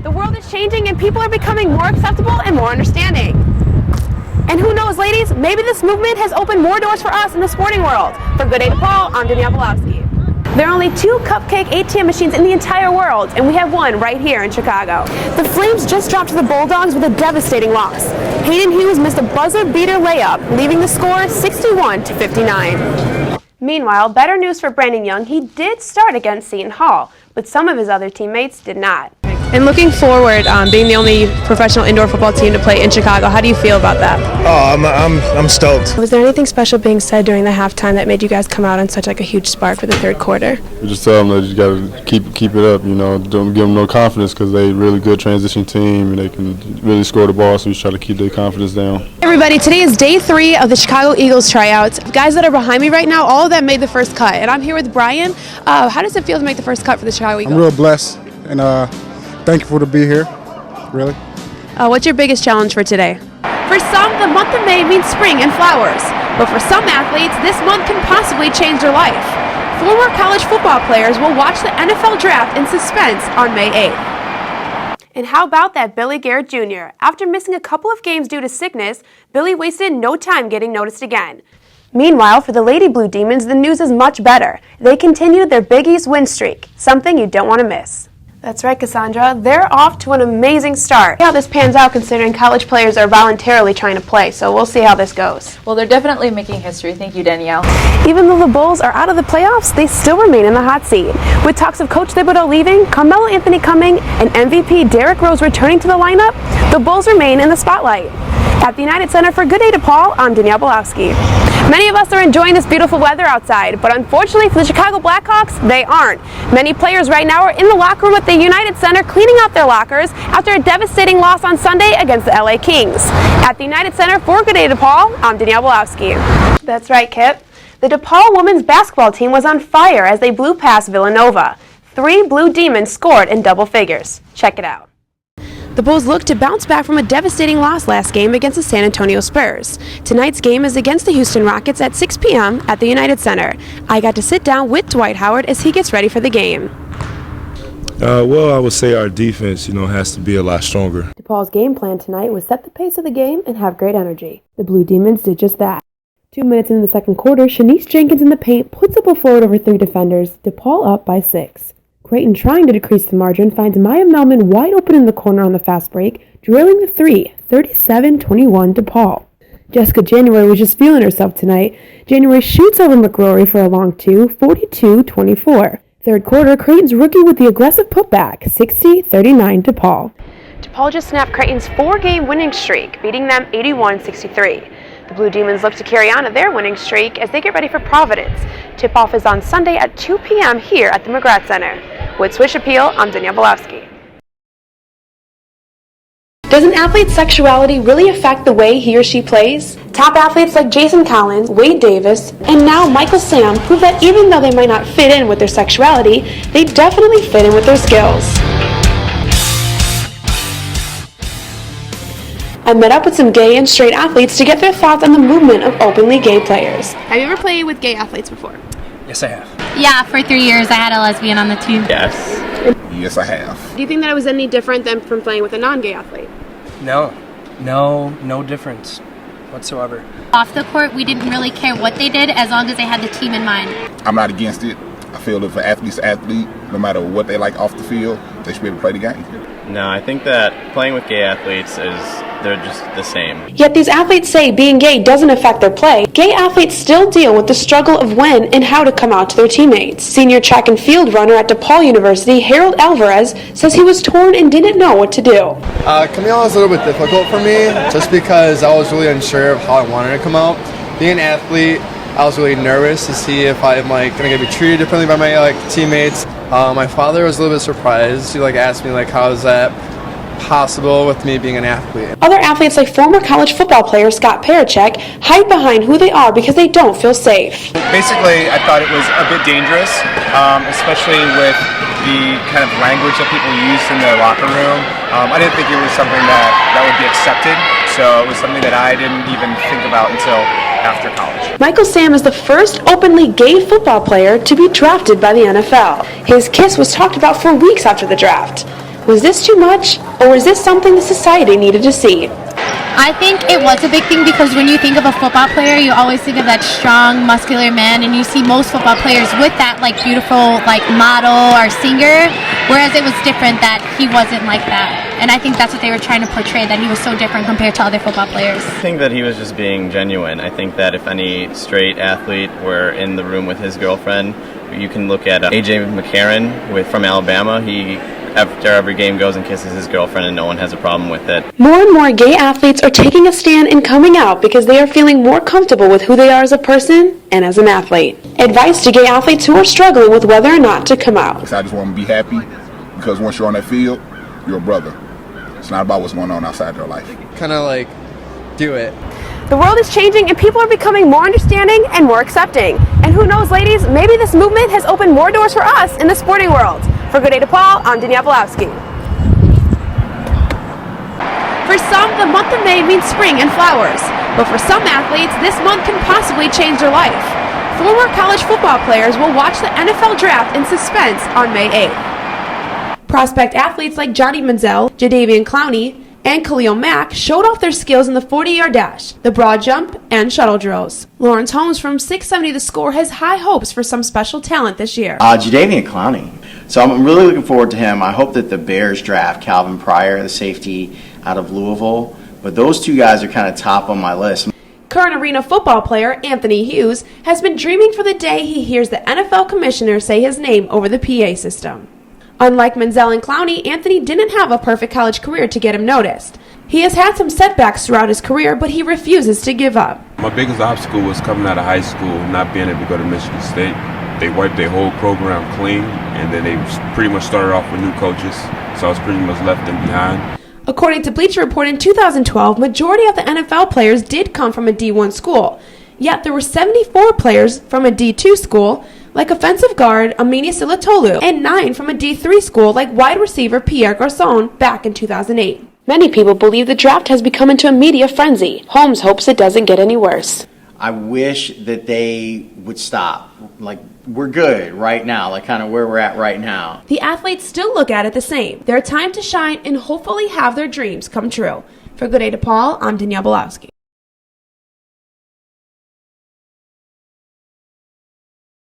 The world is changing and people are becoming more acceptable and more understanding. And who knows, ladies, maybe this movement has opened more doors for us in the sporting world. For Good Day to Paul, I'm Danielle Bielawski. There are only 2 cupcake ATM machines in the entire world, and we have one right here in Chicago. The Flames just dropped to the Bulldogs with a devastating loss. Hayden Hughes missed a buzzer-beater layup, leaving the score 61-59. Meanwhile, better news for Brandon Young. He did start against Seton Hall, but some of his other teammates did not. And looking forward, being the only professional indoor football team to play in Chicago, how do you feel about that? Oh, I'm stoked. Was there anything special being said during the halftime that made you guys come out on such a huge spark for the third quarter? We just tell them that you got to keep it up. Don't give them no confidence because they really good transition team and they can really score the ball. So we try to keep their confidence down. Hey everybody, today is day 3 of the Chicago Eagles tryouts. The guys that are behind me right now, all of them made the first cut, and I'm here with Brian. How does it feel to make the first cut for the Chicago Eagles? I'm real blessed and thankful to be here, really. What's your biggest challenge for today? For some, the month of May means spring and flowers. But for some athletes, this month can possibly change their life. Former college football players will watch the NFL draft in suspense on May 8th. And how about that Billy Garrett Jr.? After missing a couple of games due to sickness, Billy wasted no time getting noticed again. Meanwhile, for the Lady Blue Demons, the news is much better. They continued their Big East win streak, something you don't want to miss. That's right, Cassandra. They're off to an amazing start. See how this pans out considering college players are voluntarily trying to play, so we'll see how this goes. Well, they're definitely making history. Thank you, Danielle. Even though the Bulls are out of the playoffs, they still remain in the hot seat. With talks of Coach Thibodeau leaving, Carmelo Anthony coming, and MVP Derrick Rose returning to the lineup, the Bulls remain in the spotlight. At the United Center for Good Day to Paul, I'm Danielle Bielawski. Many of us are enjoying this beautiful weather outside, but unfortunately for the Chicago Blackhawks, they aren't. Many players right now are in the locker room at the United Center cleaning out their lockers after a devastating loss on Sunday against the LA Kings. At the United Center for Good Day to Paul, I'm Danielle Bielawski. That's right, Kip. The DePaul women's basketball team was on fire as they blew past Villanova. 3 Blue Demons scored in double figures. Check it out. The Bulls look to bounce back from a devastating loss last game against the San Antonio Spurs. Tonight's game is against the Houston Rockets at 6 p.m. at the United Center. I got to sit down with Dwight Howard as he gets ready for the game. Well, I would say our defense, has to be a lot stronger. DePaul's game plan tonight was set the pace of the game and have great energy. The Blue Demons did just that. 2 minutes into the second quarter, Shanice Jenkins in the paint puts up a float over 3 defenders. DePaul up by 6. Creighton, trying to decrease the margin, finds Maya Melman wide open in the corner on the fast break, drilling the 3, 37-21 DePaul. Jessica January was just feeling herself tonight. January shoots over McRory for a long 2, 42-24. Third quarter, Creighton's rookie with the aggressive putback, 60-39 DePaul. DePaul just snapped Creighton's 4-game winning streak, beating them 81-63. The Blue Demons look to carry on their winning streak as they get ready for Providence. Tip-off is on Sunday at 2 p.m. here at the McGrath Center. With Swish Appeal, I'm Danielle Bielawski. Does an athlete's sexuality really affect the way he or she plays? Top athletes like Jason Collins, Wade Davis, and now Michael Sam prove that even though they might not fit in with their sexuality, they definitely fit in with their skills. I met up with some gay and straight athletes to get their thoughts on the movement of openly gay players. Have you ever played with gay athletes before? Yes, I have. Yeah, for 3 years I had a lesbian on the team. Yes. Yes, I have. Do you think that it was any different than from playing with a non-gay athlete? No difference whatsoever. Off the court, we didn't really care what they did as long as they had the team in mind. I'm not against it. I feel that if an athlete's an athlete, no matter what they like off the field, they should be able to play the game. No, I think that playing with gay athletes they're just the same. Yet these athletes say being gay doesn't affect their play. Gay athletes still deal with the struggle of when and how to come out to their teammates. Senior track and field runner at DePaul University, Harold Alvarez, says he was torn and didn't know what to do. Coming out was a little bit difficult for me just because I was really unsure of how I wanted to come out. Being an athlete, I was really nervous to see if I'm going to be treated differently by my teammates. My father was a little bit surprised. He asked me how is that possible with me being an athlete. Other athletes like former college football player Scott Parachek hide behind who they are because they don't feel safe. Basically, I thought it was a bit dangerous, especially with the kind of language that people used in the locker room. I didn't think it was something that would be accepted, so it was something that I didn't even think about until after college. Michael Sam is the first openly gay football player to be drafted by the NFL. His kiss was talked about for weeks after the draft. Was this too much, or was this something the society needed to see? I think it was a big thing because when you think of a football player, you always think of that strong, muscular man, and you see most football players with that like beautiful like model or singer, whereas it was different that he wasn't like that. And I think that's what they were trying to portray, that he was so different compared to other football players. I think that he was just being genuine. I think that if any straight athlete were in the room with his girlfriend, you can look at A.J. McCarron from Alabama. He after every game goes and kisses his girlfriend and no one has a problem with it. More and more gay athletes are taking a stand and coming out because they are feeling more comfortable with who they are as a person and as an athlete. Advice to gay athletes who are struggling with whether or not to come out. I just want to be happy because once you're on that field, you're a brother. It's not about what's going on outside their life. Kind of like, do it. The world is changing and people are becoming more understanding and more accepting. And who knows, ladies, maybe this movement has opened more doors for us in the sporting world. For Good Day to Paul, I'm Danielle Bielawski. For some, the month of May means spring and flowers. But for some athletes, this month can possibly change their life. Former college football players will watch the NFL draft in suspense on May 8th. Prospect athletes like Johnny Manziel, Jadeveon Clowney, and Khalil Mack showed off their skills in the 40-yard dash, the broad jump, and shuttle drills. Lawrence Holmes from 670 The Score has high hopes for some special talent this year. Jadeveon Clowney. So I'm really looking forward to him. I hope that the Bears draft Calvin Pryor, the safety out of Louisville. But those two guys are kind of top on my list. Current arena football player Anthony Hughes has been dreaming for the day he hears the NFL commissioner say his name over the PA system. Unlike Manziel and Clowney, Anthony didn't have a perfect college career to get him noticed. He has had some setbacks throughout his career, but he refuses to give up. My biggest obstacle was coming out of high school, not being able to go to Michigan State. They wiped their whole program clean, and then they pretty much started off with new coaches, so I was pretty much left them behind. According to Bleacher Report, in 2012, majority of the NFL players did come from a D1 school, yet there were 74 players from a D2 school, like offensive guard Amini Silatolu, and 9 from a D3 school like wide receiver Pierre Garçon back in 2008. Many people believe the draft has become into a media frenzy. Holmes hopes it doesn't get any worse. I wish that they would stop. Like, we're good right now, like kind of where we're at right now. The athletes still look at it the same. Their time to shine and hopefully have their dreams come true. For Good Day to Paul, I'm Danielle Bielawski.